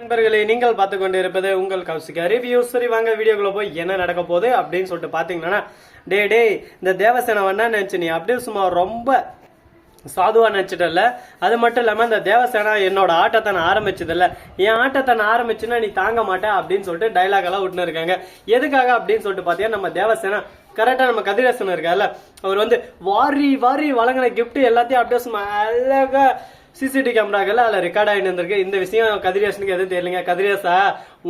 நண்பர்களே, நீங்கள் பார்த்து கொண்டு இருப்பது உங்கள் கௌசிகா ரிவ்யூ. சரி வாங்க வீடியோக்குள்ள போய் என்ன நடக்க போகுது அப்படின்னு சொல்லிட்டு பாத்தீங்கன்னா, டே இந்த தேவசேனா என்ன நினைச்சு நீ அப்படியே சும்மா ரொம்ப சாதுவா நினைச்சிட்டல. அது மட்டும் இல்லாம இந்த தேவசேனா என்னோட ஆட்டத்தை நான் ஆரம்பிச்சதில்ல, என் ஆட்டத்தை நான் ஆரம்பிச்சுன்னா நீ தாங்க மாட்டேன் அப்படின்னு சொல்லிட்டு டைலாக் எல்லாம் விட்டுன்னு இருக்காங்க. எதுக்காக அப்படின்னு சொல்லிட்டு பாத்தீங்கன்னா, நம்ம தேவசேனா கரெக்டா நம்ம கதிரேசன் இருக்கார்ல, அவர் வந்து வாரி வாரி வழங்கின கிஃப்ட் எல்லாத்தையும் அப்படியே சும்மா அழகா சிசிடிவி கேமராக்கெல்லாம் அதில் ரெக்கார்ட் ஆகிட்டு இருந்திருக்கு. இந்த விஷயம் கதிரேசனுக்கு எதுவும் தெரியலங்க. கதிரேசா,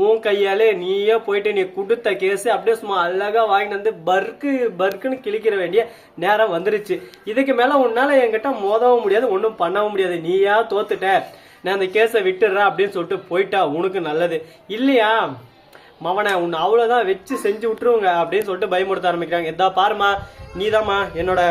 உன் கையாலே நீயே போயிட்டு நீ கொடுத்த கேஸ் அப்படியே சும்மா அழகா வாங்கிட்டு வந்து பர்க்குன்னு கிழிக்கிற வேண்டிய நேரம் வந்துருச்சு. இதுக்கு மேல உன்னால என்கிட்ட மோதவும் முடியாது, ஒன்றும் பண்ணவும் முடியாது. நீயா தோத்துட்ட, நான் அந்த கேஸை விட்டுடுறேன் அப்படின்னு சொல்லிட்டு போயிட்டா உனக்கு நல்லது. இல்லையா மவனை உன்னை அவ்வளோதான் வச்சு செஞ்சு விட்டுருவோங்க அப்படின்னு சொல்லிட்டு பயமுறுத்த ஆரம்பிக்கிறாங்க. எதா பாருமா, நீதாம்மா என்னோட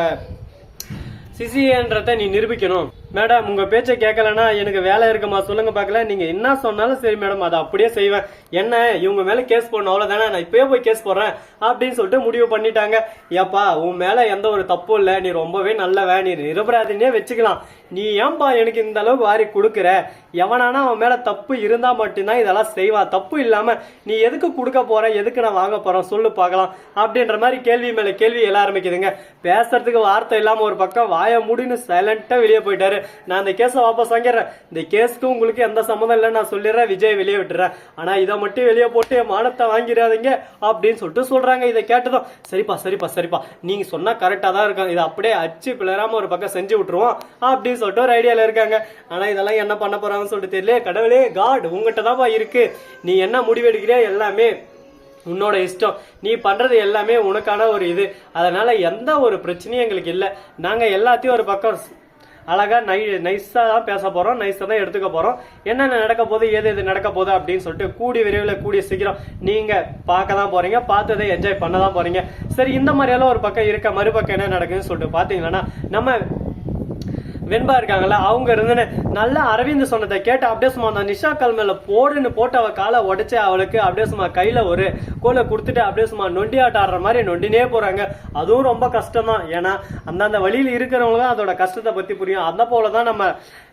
சிசின்றத நீ நிரூபிக்கணும். மேடம், உங்க பேச்சை கேட்கலன்னா எனக்கு வேலை இருக்குமா சொல்லுங்க பாக்கல. நீங்க என்ன சொன்னாலும் சரி மேடம், அதை அப்படியே செய்வேன். என்ன இவங்க மேல கேஸ் போடணும் அவ்வளவுதானே, நான் இப்பயே போய் கேஸ் போடுறேன் அப்படின்னு சொல்லிட்டு முடிவு பண்ணிட்டாங்க. ஏப்பா, உன் மேல எந்த ஒரு தப்பும் இல்லை, நீ ரொம்பவே நல்லவ, நீ நிரபராதினே வச்சுக்கலாம். நீ ஏன்பா எனக்கு இந்த அளவுக்கு வாரி கொடுக்குற? எவனானா அவன் மேல தப்பு இருந்தா மட்டும்தான் இதெல்லாம் செய்வா. தப்பு இல்லாம நீ எதுக்கு கொடுக்க போற, எதுக்கு நான் வாங்க போறேன் சொல்லு பார்க்கலாம் அப்படின்ற மாதிரி கேள்வி மேல கேள்வி எல்லாம் ஆரம்பிக்குதுங்க. பேசுறதுக்கு வார்த்தை இல்லாம ஒரு பக்கம் வாய முடின்னு சைலண்டா வெளியே போயிட்டாரு. நான் அந்த கேஸை வாபஸ் வாங்கிடுறேன், இந்த கேஸுக்கு உங்களுக்கு எந்த சம்மந்தம் இல்லை நான் சொல்லிடுறேன், விஜய் வெளியே விட்டுறேன், ஆனா இதை மட்டும் வெளியே போட்டு மானத்தை வாங்கிடாதீங்க அப்படின்னு சொல்லிட்டு சொல்றாங்க. இதை கேட்டதும் சரிப்பா நீங்க சொன்னா கரெக்டா தான் இருக்கும், இதை அப்படியே அச்சு பிளராம ஒரு பக்கம் செஞ்சு விட்டுருவோம் அப்படின்னு சொல்லிட்டு ஒரு ஐடியால இருக்காங்க. ஆனா இதெல்லாம் என்ன பண்ண போறாங்கன்னு சொல்லிட்டு தெரியல. கடவுளே காட், உங்ககிட்ட தான் இருக்கு, நீ என்ன முடிவெடுக்கிறியா எல்லாமே உன்னோட இஷ்டம், நீ பண்றது எல்லாமே உனக்கான ஒரு இது. அதனால எந்த ஒரு பிரச்சனையும் எங்களுக்கு இல்லை. நாங்க எல்லாத்தையும் ஒரு பக்கம் அழகா நைஸா தான் பேச போறோம், நைஸா தான் எடுத்துக்க போறோம். என்னென்ன நடக்க போகுது, எது நடக்க போகுது அப்படின்னு சொல்லிட்டு கூடிய விரைவில் கூடிய சீக்கிரம் நீங்க பார்க்க தான் போறீங்க, பார்த்ததை என்ஜாய் பண்ண தான் போறீங்க. சரி, இந்த மாதிரியெல்லாம் ஒரு பக்கம் இருக்க, மறுபக்கம் என்ன நடக்குதுன்னு சொல்லிட்டு பாத்தீங்கன்னா, நம்ம வெண்பா இருக்காங்களா, அவங்க இருந்து நல்லா அரவிந்த் சொன்னதை கேட்டு அப்படியே சும்மா அந்த நிஷா கால் மேல போடுன்னு போட்டு அவ காலை உடைச்சு அவளுக்கு அப்படியே சும்மா கையில ஒரு கோலை கொடுத்துட்டு அப்படியே சும்மா நொண்டி ஆட்ட ஆடுற மாதிரி நொண்டினே போறாங்க. அதுவும் ரொம்ப கஷ்டம் தான். ஏன்னா அந்தந்த வழியில் இருக்கிறவங்க தான் அதோட கஷ்டத்தை பத்தி புரியும். அந்த போலதான்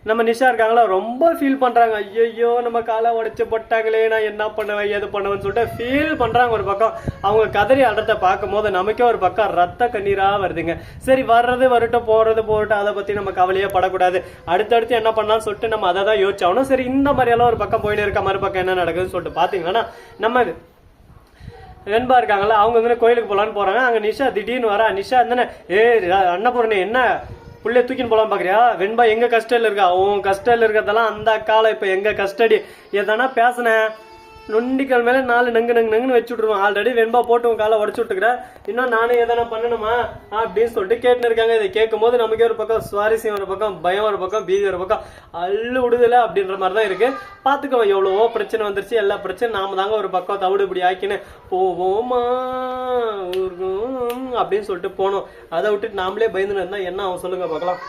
நம்ம நிஷா இருக்காங்களா ரொம்ப ஃபீல் பண்றாங்க. ஐயோ நம்ம காலை உடைச்சு போட்டாங்களே, நான் என்ன பண்ணுவேன் எது பண்ணுவேன்னு சொல்லிட்டு ஃபீல் பண்றாங்க. ஒரு பக்கம் அவங்க கதறி அடத்தை பார்க்கும் போது நமக்கே ஒரு பக்கம் ரத்த கண்ணீரா வருதுங்க. சரி, வர்றது வரட்டும், போறது போகட்டும், அதை பத்தி நம்ம கவலையே படக்கூடாது. அடுத்தடுத்து என்ன பண்ணலாம்னு சொல்லிட்டு நம்ம அதை தான் யோசிச்சாகணும். சரி, இந்த மாதிரி எல்லாம் ஒரு பக்கம் போயிட்டு இருக்க, மறுபக்கம் என்ன நடக்குதுன்னு சொல்லிட்டு பாத்தீங்கன்னா, நம்ம வெண்பா இருக்காங்களா, அவங்க வந்து கோயிலுக்கு போலான்னு போறாங்க. அங்க நிஷா திடீர்னு வரா. நிஷா இருந்தானே, அன்னபூர்ணி என்ன புள்ளைய தூக்கின்னு போலாம் பாக்குறியா? வெண்பா எங்க கஸ்டடியில் இருக்கா? உன் கஸ்டடியில் இருக்கிறதெல்லாம் அந்த காலம் இப்ப எங்க கஸ்டடி. எதனா பேசினேன் நொண்டிக்கால் மேல 4 நங்குன்னு வச்சு விட்டுருவோம். ஆல்ரெடி வெண்பா போட்டு உன் காலை உடச்சு விட்டுக்கிற, இன்னும் நானே எதனா பண்ணணுமா அப்படின்னு சொல்லிட்டு கேட்டுன்னு இருக்காங்க. இதை கேட்கும் போது நமக்கே ஒரு பக்கம் சுவாரஸ்யம், ஒரு பக்கம் பயம், ஒரு பக்கம் பீதி, ஒரு பக்கம் அள்ளு விடுதலை அப்படின்ற மாதிரி தான் இருக்கு. பாத்துக்கோ, எவ்வளவோ பிரச்சனை வந்துருச்சு, எல்லா பிரச்சனை நாம தாங்க ஒரு பக்கம் தவிடு இப்படி ஆக்கின்னு போவோமா அப்படின்னு சொல்லிட்டு போனோம். அதை விட்டுட்டு நாமளே பயந்துன்னு இருந்தா என்ன அவன் சொல்லுங்க பார்க்கலாம்.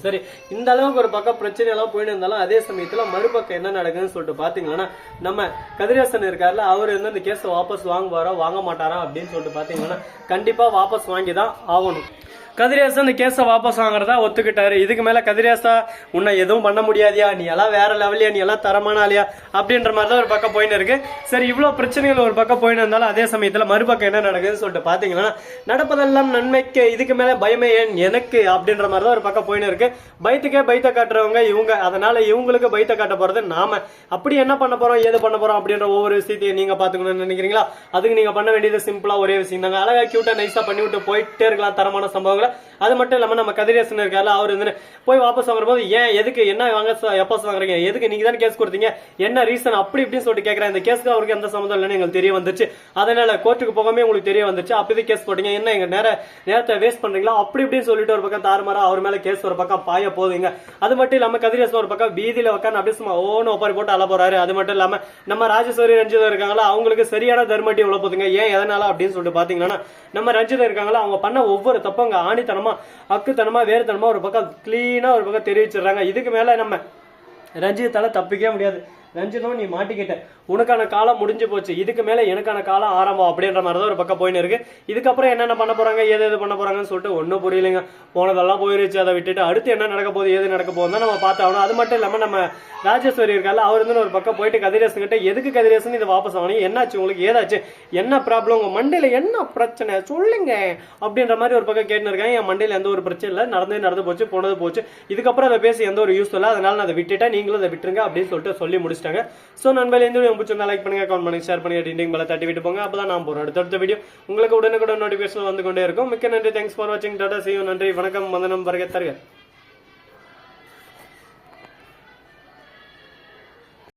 சரி, இந்த அளவுக்கு ஒரு பக்கம் பிரச்சனை எல்லாம் போயிட்டு இருந்தாலும் அதே சமயத்துல மறுபக்கம் என்ன நடக்குதுன்னு சொல்லிட்டு பாத்தீங்கன்னா, நம்ம கதிரேசன் இருக்காருல, அவர் வந்து இந்த கேஸை வாபஸ் வாங்குவாரோ வாங்க மாட்டாரா அப்படின்னு சொல்லிட்டு பாத்தீங்கன்னா, கண்டிப்பா வாபஸ் வாங்கி தான் ஆகணும். கதிரேசன் இந்த கேஸை வாபஸ் வாங்குறதா ஒத்துக்கிட்டாரு. இதுக்கு மேல கதிரேசா உன்னை எதுவும் பண்ண முடியாதியா, நீ எல்லாம் வேற லெவலியா, நீ எல்லாம் தரமான ஆளியா அப்படின்ற மாதிரி தான் ஒரு பக்கம் போயின்னு இருக்கு. சரி, இவ்வளவு பிரச்சனைகள் ஒரு பக்கம் போயின்னு இருந்தாலும் அதே சமயத்துல மறுபக்கம் என்ன நடக்குதுன்னு சொல்லிட்டு பாத்தீங்கன்னா, நடப்பதெல்லாம் நன்மைக்கு, இதுக்கு மேல பயமே ஏன் எனக்கு அப்படின்ற மாதிரி தான் ஒரு பக்கம் போயின்னு இருக்கு. பயத்துக்கே பயத்தை காட்டுறவங்க இவங்க, அதனால இவங்களுக்கு பயத்தை காட்ட போறது நாம. அப்படி என்ன பண்ண போறோம், ஏது பண்ண போறோம் அப்படின்ற ஒவ்வொரு விஷயத்தையும் நீங்க பாத்துக்கணும்னு நினைக்கிறீங்களா? அதுக்கு நீங்க பண்ண வேண்டியது சிம்பிளா ஒரே விஷயம் தாங்க. அழகா கியூட்டா நைஸா பண்ணி விட்டு போயிட்டே இருக்கலாம் தரமான சம்பவங்களை. அது மட்டும் இல்லாம நம்ம கதிரேசன் இருக்காரு, அவர் வந்து போய் வாபஸ் வாங்குற போது ஏன் எதுக்கு என்ன வாங்க வாபஸ் வாங்குறீங்க, எதுக்கு நீங்க தானே கேஸ் கொடுத்தீங்க, என்ன ரீசன் அப்படி இப்படின்னு சொல்லிட்டு கேட்கறேன். இந்த கேஸ்க்கு அவருக்கு எந்த சம்மந்தம் இல்லைன்னு எங்களுக்கு தெரிய வந்துச்சு, அதனால கோர்ட்டுக்கு போகாம உங்களுக்கு தெரிய வந்துச்சு, அப்படி கேஸ் போட்டீங்க, என்ன எங்க நேரத்தை வேஸ்ட் பண்றீங்களா அப்படி இப்படின்னு சொல்லிட்டு ஒரு பக்கம் தாறுமாறா அவர் மேல கேஸ் ஒரு பக்கம் பாய போதுங்க. அது மட்டும் இல்லாம கதிரேசன் ஒரு பக்கம் வீதியில உட்காந்து அப்படியே சும்மா ஓன்னு ஒப்பாரி போட்டு அல போறாரு. அது மட்டும் இல்லாம நம்ம ராஜேஸ்வரி ரஞ்சிதா இருக்காங்களா, அவங்களுக்கு சரியான தர்மட்டி எவ்வளவு போதுங்க. ஏன் எதனால அப்படின்னு சொல்லிட்டு பாத்தீங்கன்னா, நம்ம ரஞ்சிதா இருக்காங்களா, அவங்க பண்ண ஒவ்வொரு தப்பும் அங்க ஆணித்தனமா அக்குத்தனமா வேறுத்தனமா ஒரு பக்கம் கிளீனா ஒரு பக்கம் தெரிவிச்சிடுறாங்க. இதுக்கு மேல நம்ம ரஞ்சிதால தப்பிக்கவே முடியாது. ரஞ்சிதம் நீ மாட்டிக்கிட்ட, உனக்கான காலம் முடிஞ்சு போச்சு, இதுக்கு மேல எனக்கான காலம் ஆரம்பம் அப்படின்ற மாதிரி தான் ஒரு பக்கம் போயின்னு இருக்கு. இதுக்கப்புறம் என்னென்ன பண்ண போறாங்க, ஏது பண்ண போறாங்கன்னு சொல்லிட்டு ஒன்னும் புரியலைங்க. போனதெல்லாம் போயிருச்சு, அதை விட்டுட்டு அடுத்து என்ன நடக்க போகுது, ஏது நடக்க போகுதுன்னு நம்ம பார்த்தாகணும். அது மட்டும் இல்லாம நம்ம ராஜேஸ்வரி இருக்கால, அவர் வந்து ஒரு பக்கம் போயிட்டு கதிரேசன் கிட்ட, எதுக்கு கதிரேசன் இதை வாபஸ் ஆகணும், என்னாச்சு உங்களுக்கு, ஏதாச்சு, என்ன ப்ராப்ளம், உங்க மண்டையில என்ன பிரச்சனை சொல்லுங்க அப்படின்ற மாதிரி ஒரு பக்கம் கேட்டு இருக்காங்க. என் மண்டையில எந்த ஒரு பிரச்சனை இல்லை, நடந்து போச்சு, போனது போச்சு, இதுக்கப்புறம் அதை பேசி எந்த ஒரு யூஸ் இல்லை, அதனால நான் அதை விட்டுட்டேன், நீங்களும் அதை விட்டுருங்க அப்படின்னு சொல்லிட்டு சொல்லி முடிச்சிட்டாங்க. ஸோ நண்பர்களே, இந்த வீடியோ பிடிச்சிருந்தா லைக் பண்ணுங்க, கமெண்ட் பண்ணுங்க, ஷேர் பண்ணுங்க, டிண்டிங் பெல்லை தட்டி விட்டு போங்க. அப்பதான் நான் போறேன் அடுத்த வீடியோ உங்களுக்கு உடனுக்குடன் நோட்டிபிகேஷன் வந்து கொண்டே இருக்கும். மிக்க நன்றி, தேங்க்ஸ் ஃபார் வாட்சிங், டாடா, see you, நன்றி, வணக்கம், வந்தனம், வருக தருக.